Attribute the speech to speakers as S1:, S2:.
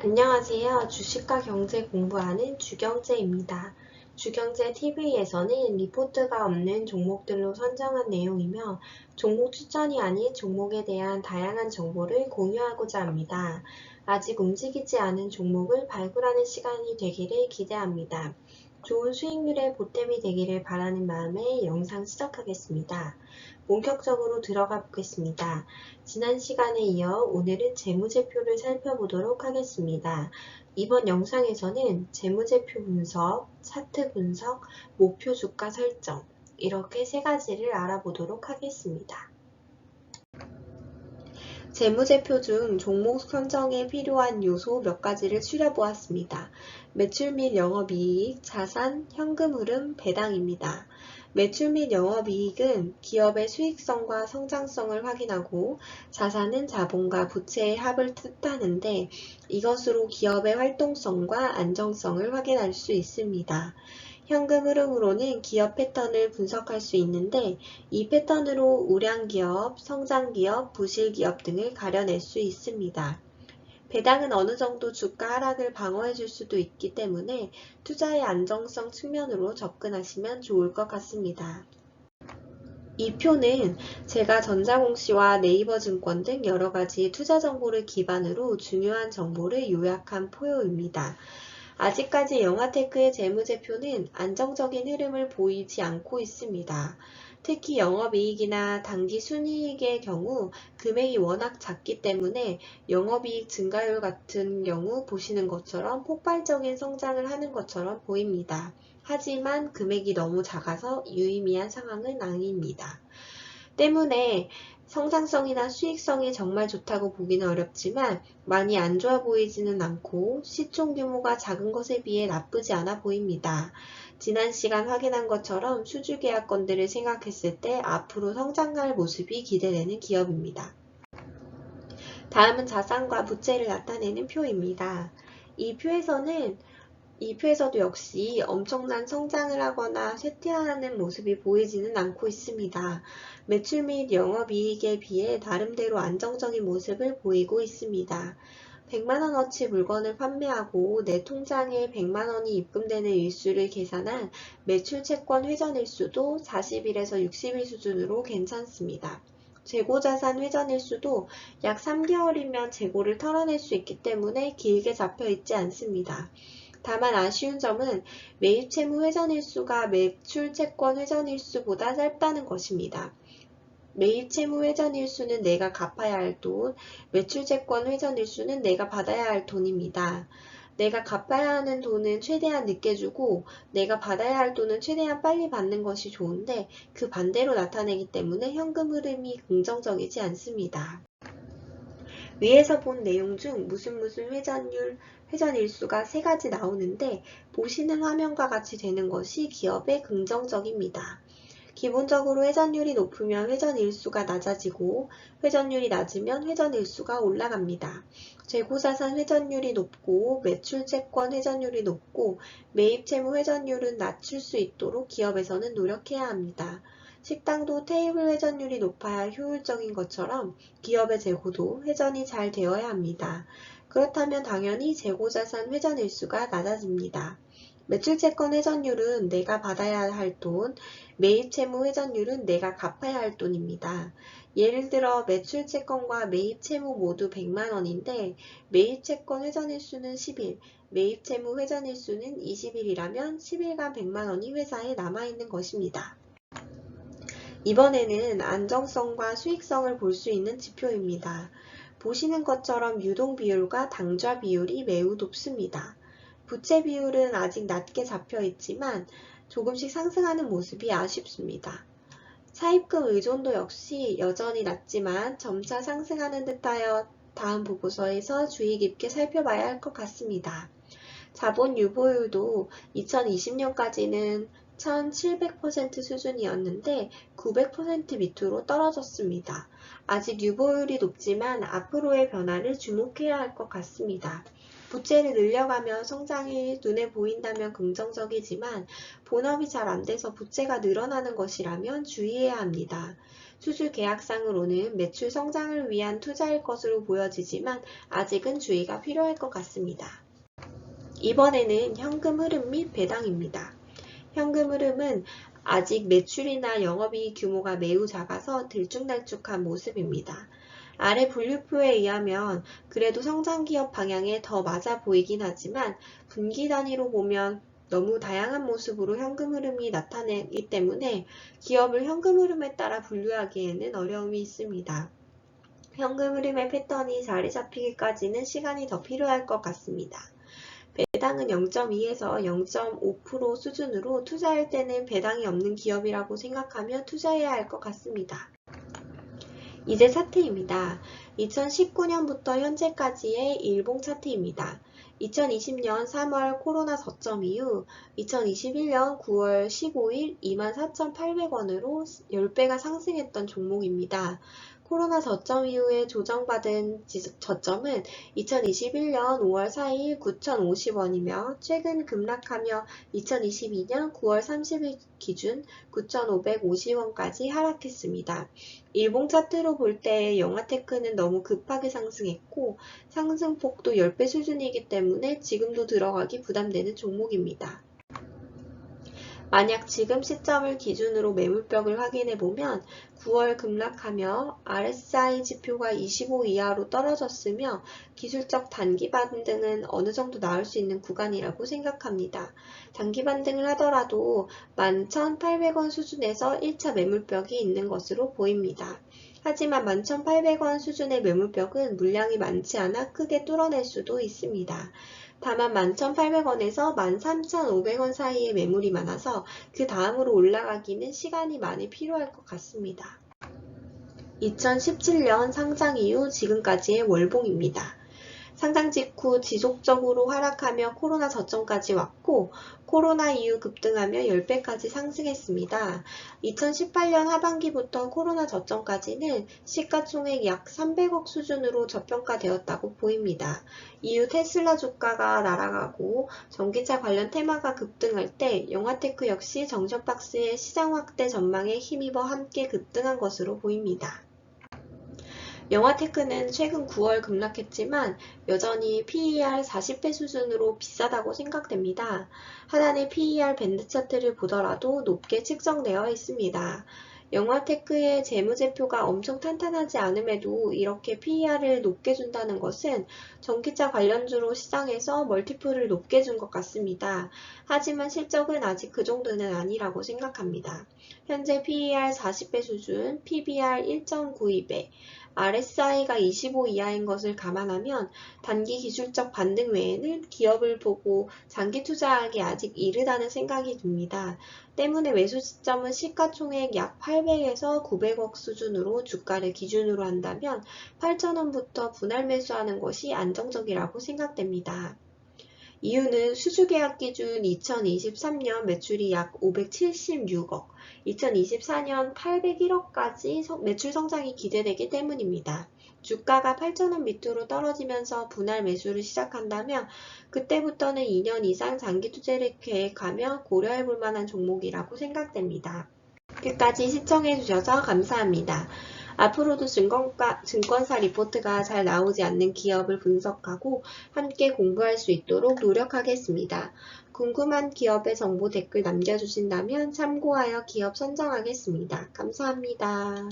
S1: 안녕하세요. 주식과 경제 공부하는 주경재입니다. 주경재 TV에서는 리포트가 없는 종목들로 선정한 내용이며 종목 추천이 아닌 종목에 대한 다양한 정보를 공유하고자 합니다. 아직 움직이지 않은 종목을 발굴하는 시간이 되기를 기대합니다. 좋은 수익률에 보탬이 되기를 바라는 마음에 영상 시작하겠습니다. 본격적으로 들어가 보겠습니다. 지난 시간에 이어 오늘은 재무제표를 살펴보도록 하겠습니다. 이번 영상에서는 재무제표 분석, 차트 분석, 목표 주가 설정 이렇게 세 가지를 알아보도록 하겠습니다. 재무제표 중 종목 선정에 필요한 요소 몇 가지를 추려보았습니다. 매출 및 영업이익, 자산, 현금 흐름, 배당입니다. 매출 및 영업이익은 기업의 수익성과 성장성을 확인하고 자산은 자본과 부채의 합을 뜻하는데 이것으로 기업의 활동성과 안정성을 확인할 수 있습니다. 현금 흐름으로는 기업 패턴을 분석할 수 있는데 이 패턴으로 우량기업, 성장기업, 부실기업 등을 가려낼 수 있습니다. 배당은 어느 정도 주가 하락을 방어해 줄 수도 있기 때문에 투자의 안정성 측면으로 접근하시면 좋을 것 같습니다. 이 표는 제가 전자공시와 네이버증권 등 여러가지 투자 정보를 기반으로 중요한 정보를 요약한 표입니다. 아직까지 영화테크의 재무제표는 안정적인 흐름을 보이지 않고 있습니다. 특히 영업이익이나 당기 순이익의 경우 금액이 워낙 작기 때문에 영업이익 증가율 같은 경우 보시는 것처럼 폭발적인 성장을 하는 것처럼 보입니다. 하지만 금액이 너무 작아서 유의미한 상황은 아닙니다. 때문에 성장성이나 수익성이 정말 좋다고 보기는 어렵지만 많이 안 좋아 보이지는 않고 시총 규모가 작은 것에 비해 나쁘지 않아 보입니다. 지난 시간 확인한 것처럼 수주계약건들을 생각했을 때 앞으로 성장할 모습이 기대되는 기업입니다. 다음은 자산과 부채를 나타내는 표입니다. 이 표에서도 역시 엄청난 성장을 하거나 쇠퇴하는 모습이 보이지는 않고 있습니다. 매출 및 영업이익에 비해 나름대로 안정적인 모습을 보이고 있습니다. 100만원어치 물건을 판매하고 내 통장에 100만원이 입금되는 일수를 계산한 매출 채권 회전 일수도 40일에서 60일 수준으로 괜찮습니다. 재고자산 회전 일수도 약 3개월이면 재고를 털어낼 수 있기 때문에 길게 잡혀 있지 않습니다. 다만 아쉬운 점은 매입채무 회전일수가 매출채권 회전일수보다 짧다는 것입니다. 매입채무 회전일수는 내가 갚아야 할 돈, 매출채권 회전일수는 내가 받아야 할 돈입니다. 내가 갚아야 하는 돈은 최대한 늦게 주고 내가 받아야 할 돈은 최대한 빨리 받는 것이 좋은데 그 반대로 나타내기 때문에 현금 흐름이 긍정적이지 않습니다. 위에서 본 내용 중 무슨 회전율, 회전일수가 세 가지 나오는데 보시는 화면과 같이 되는 것이 기업의 긍정적입니다. 기본적으로 회전율이 높으면 회전일수가 낮아지고 회전율이 낮으면 회전일수가 올라갑니다. 재고자산 회전율이 높고 매출채권 회전율이 높고 매입채무 회전율은 낮출 수 있도록 기업에서는 노력해야 합니다. 식당도 테이블 회전율이 높아야 효율적인 것처럼 기업의 재고도 회전이 잘 되어야 합니다. 그렇다면 당연히 재고자산 회전일수가 낮아집니다. 매출채권 회전율은 내가 받아야 할 돈, 매입채무 회전율은 내가 갚아야 할 돈입니다. 예를 들어 매출채권과 매입채무 모두 100만원인데 매입채권 회전일수는 10일, 매입채무 회전일수는 20일이라면 10일간 100만원이 회사에 남아있는 것입니다. 이번에는 안정성과 수익성을 볼 수 있는 지표입니다. 보시는 것처럼 유동 비율과 당좌 비율이 매우 높습니다. 부채 비율은 아직 낮게 잡혀 있지만 조금씩 상승하는 모습이 아쉽습니다. 차입금 의존도 역시 여전히 낮지만 점차 상승하는 듯하여 다음 보고서에서 주의 깊게 살펴봐야 할 것 같습니다. 자본 유보율도 2020년까지는 1700% 수준이었는데 900% 밑으로 떨어졌습니다. 아직 유보율이 높지만 앞으로의 변화를 주목해야 할 것 같습니다. 부채를 늘려가며 성장이 눈에 보인다면 긍정적이지만 본업이 잘 안 돼서 부채가 늘어나는 것이라면 주의해야 합니다. 수주 계약상으로는 매출 성장을 위한 투자일 것으로 보여지지만 아직은 주의가 필요할 것 같습니다. 이번에는 현금 흐름 및 배당입니다. 현금 흐름은 아직 매출이나 영업이익 규모가 매우 작아서 들쭉날쭉한 모습입니다. 아래 분류표에 의하면 그래도 성장기업 방향에 더 맞아 보이긴 하지만 분기 단위로 보면 너무 다양한 모습으로 현금 흐름이 나타내기 때문에 기업을 현금 흐름에 따라 분류하기에는 어려움이 있습니다. 현금 흐름의 패턴이 자리 잡히기까지는 시간이 더 필요할 것 같습니다. 배당은 0.2에서 0.5% 수준으로 투자할 때는 배당이 없는 기업이라고 생각하며 투자해야 할 것 같습니다. 이제 차트입니다. 2019년부터 현재까지의 일봉 차트입니다. 2020년 3월 코로나 저점 이후 2021년 9월 15일 24,800원으로 10배가 상승했던 종목입니다. 코로나 저점 이후에 조정받은 저점은 2021년 5월 4일 9,050원이며 최근 급락하며 2022년 9월 30일 기준 9,550원까지 하락했습니다. 일봉 차트로 볼 때 영화테크는 너무 급하게 상승했고 상승폭도 10배 수준이기 때문에 지금도 들어가기 부담되는 종목입니다. 만약 지금 시점을 기준으로 매물벽을 확인해보면 9월 급락하며 RSI 지표가 25 이하로 떨어졌으며 기술적 단기 반등은 어느 정도 나올 수 있는 구간이라고 생각합니다. 단기 반등을 하더라도 11,800원 수준에서 1차 매물벽이 있는 것으로 보입니다. 하지만 11,800원 수준의 매물벽은 물량이 많지 않아 크게 뚫어낼 수도 있습니다. 다만 11,800원에서 13,500원 사이의 매물이 많아서 그 다음으로 올라가기는 시간이 많이 필요할 것 같습니다. 2017년 상장 이후 지금까지의 월봉입니다. 상장 직후 지속적으로 하락하며 코로나 저점까지 왔고 코로나 이후 급등하며 10배까지 상승했습니다. 2018년 하반기부터 코로나 저점까지는 시가총액 약 300억 수준으로 저평가되었다고 보입니다. 이후 테슬라 주가가 날아가고 전기차 관련 테마가 급등할 때 영화테크 역시 정션박스의 시장 확대 전망에 힘입어 함께 급등한 것으로 보입니다. 영화테크는 최근 9월 급락했지만 여전히 PER 40배 수준으로 비싸다고 생각됩니다. 하단의 PER 밴드 차트를 보더라도 높게 측정되어 있습니다. 영화테크의 재무제표가 엄청 탄탄하지 않음에도 이렇게 PER을 높게 준다는 것은 전기차 관련주로 시장에서 멀티플을 높게 준 것 같습니다. 하지만 실적은 아직 그 정도는 아니라고 생각합니다. 현재 PER 40배 수준, PBR 1.92배, RSI가 25 이하인 것을 감안하면 단기 기술적 반등 외에는 기업을 보고 장기 투자하기 아직 이르다는 생각이 듭니다. 때문에 매수 시점은 시가총액 약 800에서 900억 수준으로 주가를 기준으로 한다면 8,000원부터 분할 매수하는 것이 안정적이라고 생각됩니다. 이유는 수주계약 기준 2023년 매출이 약 576억, 2024년 801억까지 매출 성장이 기대되기 때문입니다. 주가가 8,000원 밑으로 떨어지면서 분할 매수를 시작한다면 그때부터는 2년 이상 장기 투자를 계획하며 고려해 볼 만한 종목이라고 생각됩니다. 끝까지 시청해 주셔서 감사합니다. 앞으로도 증권사 리포트가 잘 나오지 않는 기업을 분석하고 함께 공부할 수 있도록 노력하겠습니다. 궁금한 기업의 정보 댓글 남겨주신다면 참고하여 기업 선정하겠습니다. 감사합니다.